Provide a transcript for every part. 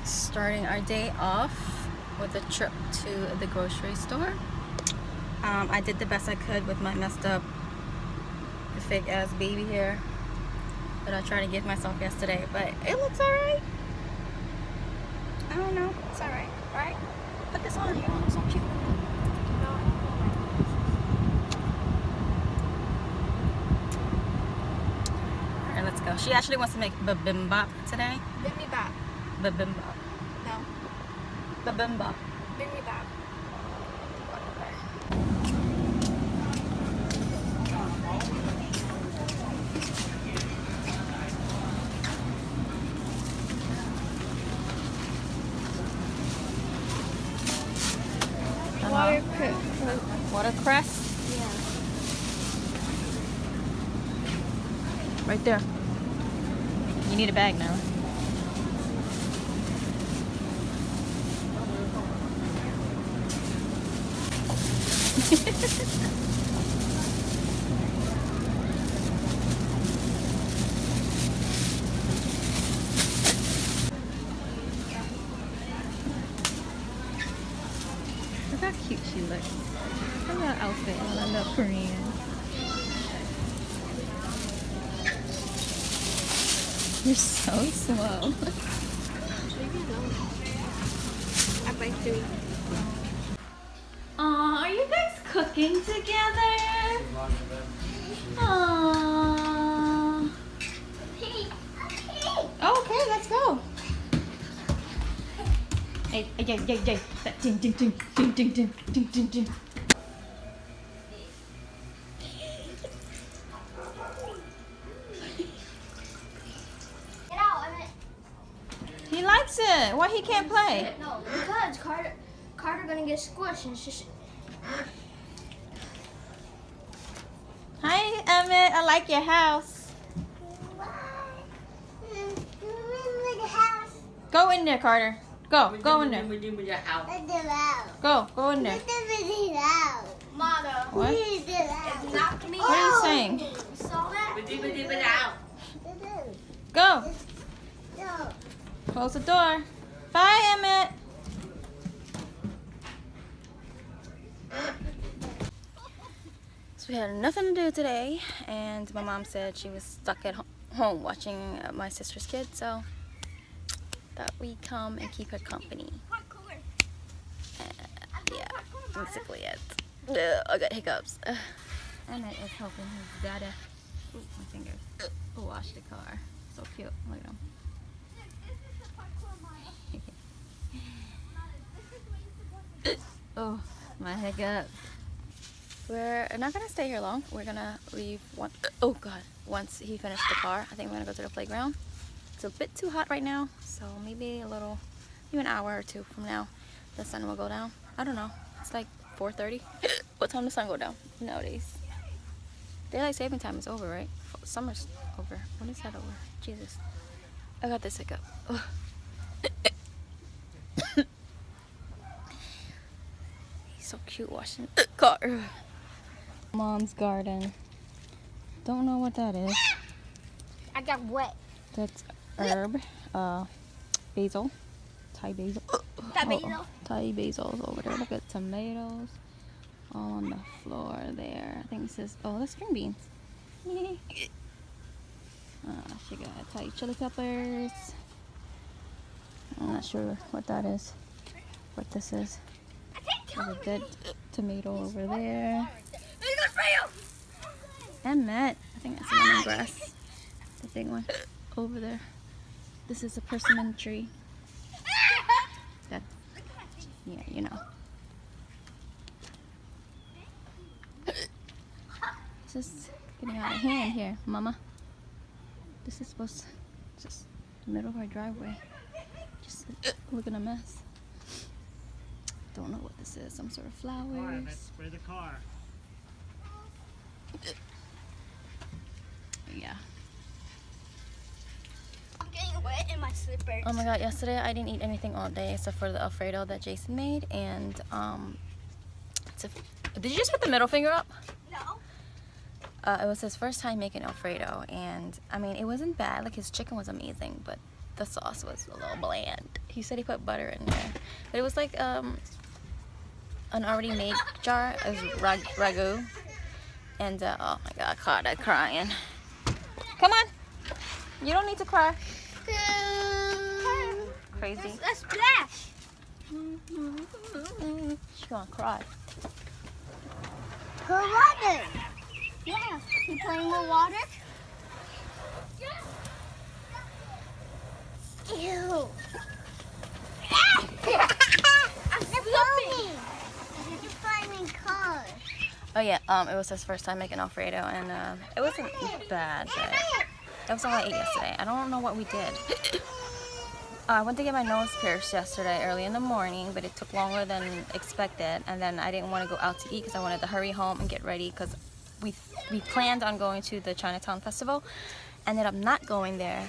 Starting our day off with a trip to the grocery store. I did the best I could with my messed up fake ass baby hair that I tried to give myself yesterday, but it looks alright. I don't know, it's alright, right? Put this on, you look so cute. Alright, let's go. She actually wants to make bibimbap today. Bibimbap. Bibimbap. No. Bibimbap. Bibimbap. Watercress? Yeah. Right there. You need a bag now. Look how cute she looks. Look at that outfit. I love Korean. You're so slow. I bite 3. Aw, are you guys cooking together? Aww. Okay, let's go. Hey, hey. That ding, ding, ding, ding, ding, ding, ding, ding, ding. Get out, Emmett. He likes it. Why he can't play? No, because Carter gonna get squished and just. Hi, Emmett. I like your house. Go in there, Carter. Go in there. Go in there. Mother. What? It knocked me What are you saying? You saw that? Go. Close the door. Bye, Emmett. So we had nothing to do today, and my mom said she was stuck at home watching my sister's kids, so thought we'd come and keep her company. Yeah, basically it. I got hiccups. Emmett is helping his dada. Ooh, my fingers. Wash the car. So cute. Look at him. Oh, my hiccup. We're not gonna stay here long. We're gonna leave once he finished the car. I think we're gonna go to the playground. It's a bit too hot right now, so maybe maybe an hour or two from now, the sun will go down. I don't know. It's like 4:30. What time does the sun go down nowadays? Daylight saving time is over, right? Summer's over. When is that over? Jesus. I got this hiccup. Ugh. He's so cute washing the car. Mom's garden. Don't know what that is. I got wet. That's herb. Basil. Thai basil. That basil? Thai basil's over there. Look at tomatoes. All on the floor there. I think this is, oh, that's string beans. She got Thai chili peppers. I'm not sure what that is. What this is. There's a dead tomato over there. Emmett. I think that's lemongrass. The big one over there. This is a persimmon tree. That, yeah, you know. It's just getting out of hand here, Mama. This is supposed to just the middle of our driveway. Just looking a mess. Don't know what this is. Some sort of flowers. Alright, let's spray the car. Yeah. I'm getting wet in my slippers. Oh my god, yesterday I didn't eat anything all day except for the Alfredo that Jason made, and did you just put the middle finger up? No. It was his first time making Alfredo, and I mean, it wasn't bad. Like, his chicken was amazing, but the sauce was a little bland. He said he put butter in there, but it was like an already made jar. It was ragu, and oh my god, Carter crying. Come on, you don't need to cry. Crazy. Let's splash. She's gonna cry. Her water. Yeah. You playing with water? Ew. I'm filming. You're finding cars. Oh yeah, it was his first time making Alfredo, and it wasn't bad, but it was all I ate yesterday. I don't know what we did. I went to get my nose pierced yesterday early in the morning, but it took longer than expected, and then I didn't want to go out to eat because I wanted to hurry home and get ready because we planned on going to the Chinatown Festival. Ended up not going there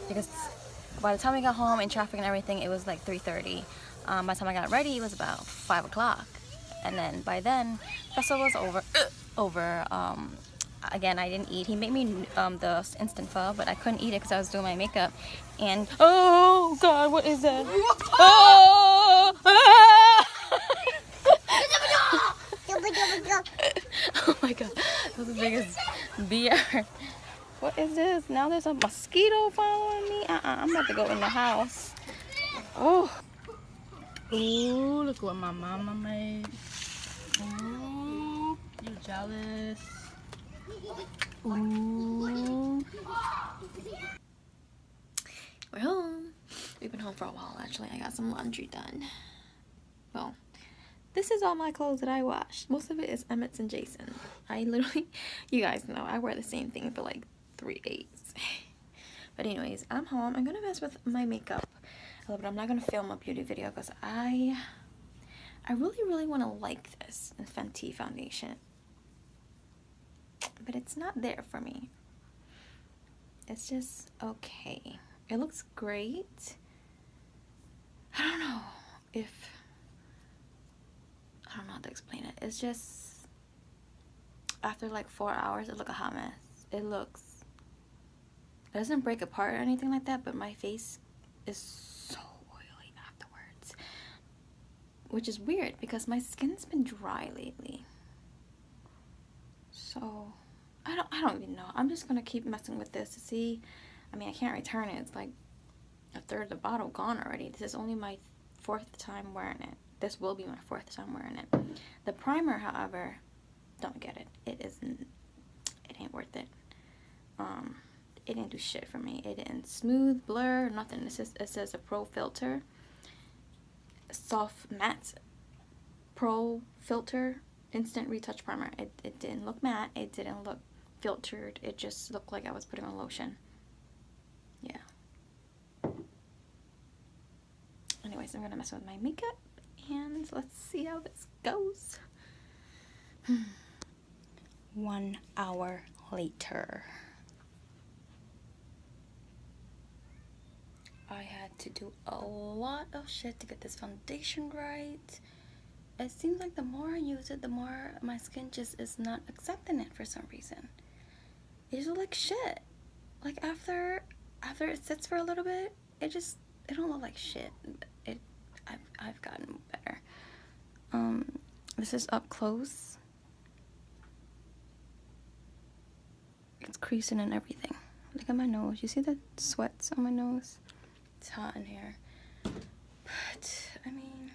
because by the time we got home and traffic and everything, it was like 3:30. By the time I got ready, it was about 5 o'clock. And then by then, festival was over. Again, I didn't eat. He made me the instant pho, but I couldn't eat it because I was doing my makeup. And oh god, what is that? Oh, oh my god, that was the biggest bee ever. What is this? Now there's a mosquito following me. I'm about to go in the house. Oh. Ooh, look what my mama made. Ooh, you jealous? Ooh. We're home. We've been home for a while, actually. I got some laundry done. Well, this is all my clothes that I washed. Most of it is Emmett's and Jason. I literally, you guys know, I wear the same thing for like 3 days. But anyways, I'm home. I'm gonna mess with my makeup a little bit. I'm not gonna film a beauty video because I really want to like this Fenty foundation. But it's not there for me. It's just okay. It looks great. I don't know how to explain it. It's just after like 4 hours, it looks a hot mess. It doesn't break apart or anything like that, but my face is so oily afterwards, which is weird because my skin's been dry lately. So I don't even know. I'm just gonna keep messing with this to see. I mean, I can't return it. It's like a third of the bottle gone already. This is only my 4th time wearing it. This will be my 4th time wearing it. The primer, however, don't get it. It ain't worth it. It didn't do shit for me. It didn't smooth, blur, nothing. It says a pro filter, soft matte pro filter instant retouch primer. It didn't look matte. It didn't look filtered. It just looked like I was putting on lotion. Yeah. Anyways, I'm gonna mess with my makeup and let's see how this goes. 1 hour later. I had to do a lot of shit to get this foundation right. It seems like the more I use it, the more my skin just is not accepting it for some reason. It just looks like shit. Like after it sits for a little bit, it don't look like shit. I've gotten better. This is up close. It's creasing and everything. Look at my nose. You see the sweats on my nose? It's hot in here. But I mean,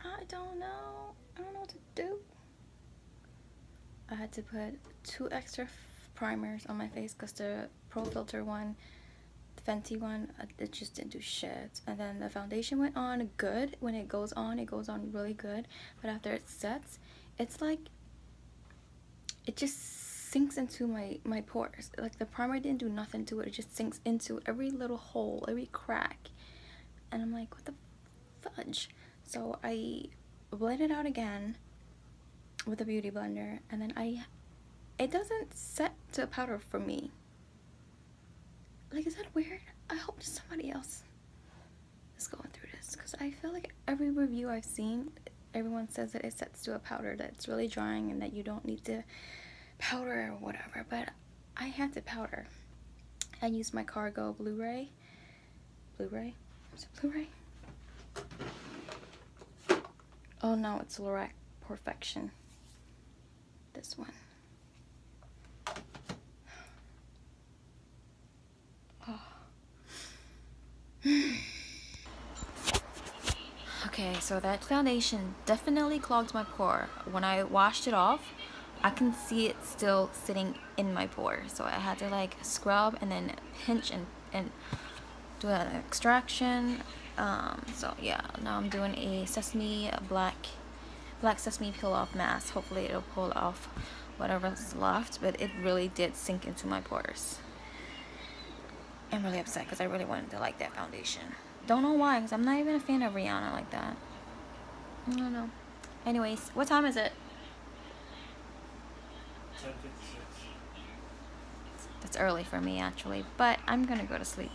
I don't know what to do. I had to put 2 extra primers on my face because the Pro Filter one, the Fenty one, it just didn't do shit. And then the foundation went on good. When it goes on really good. But after it sets, it's like, it just sinks into my pores. Like the primer didn't do nothing to it. It just sinks into every little hole, every crack. And I'm like, what the fudge? So I blend it out again with a beauty blender, and then it doesn't set to a powder for me. Like, is that weird? I hope somebody else is going through this, because I feel like every review I've seen, everyone says that it sets to a powder, that it's really drying and that you don't need to powder or whatever. But I had to powder, I used my Cargo Blu-ray. Blu-ray? Is it Blu-ray? Oh no, it's Lorac Perfection. This one. Oh. Okay, so that foundation definitely clogs my pore. When I washed it off, I can see it still sitting in my pore. So I had to like scrub and then pinch and do an extraction. So yeah, now I'm doing a sesame black sesame peel off mask. Hopefully it'll pull off whatever's left, but it really did sink into my pores. I'm really upset because I really wanted to like that foundation. Don't know why, because I'm not even a fan of Rihanna like that. I don't know. Anyways, what time is it? 10:56. That's early for me actually, but I'm gonna go to sleep.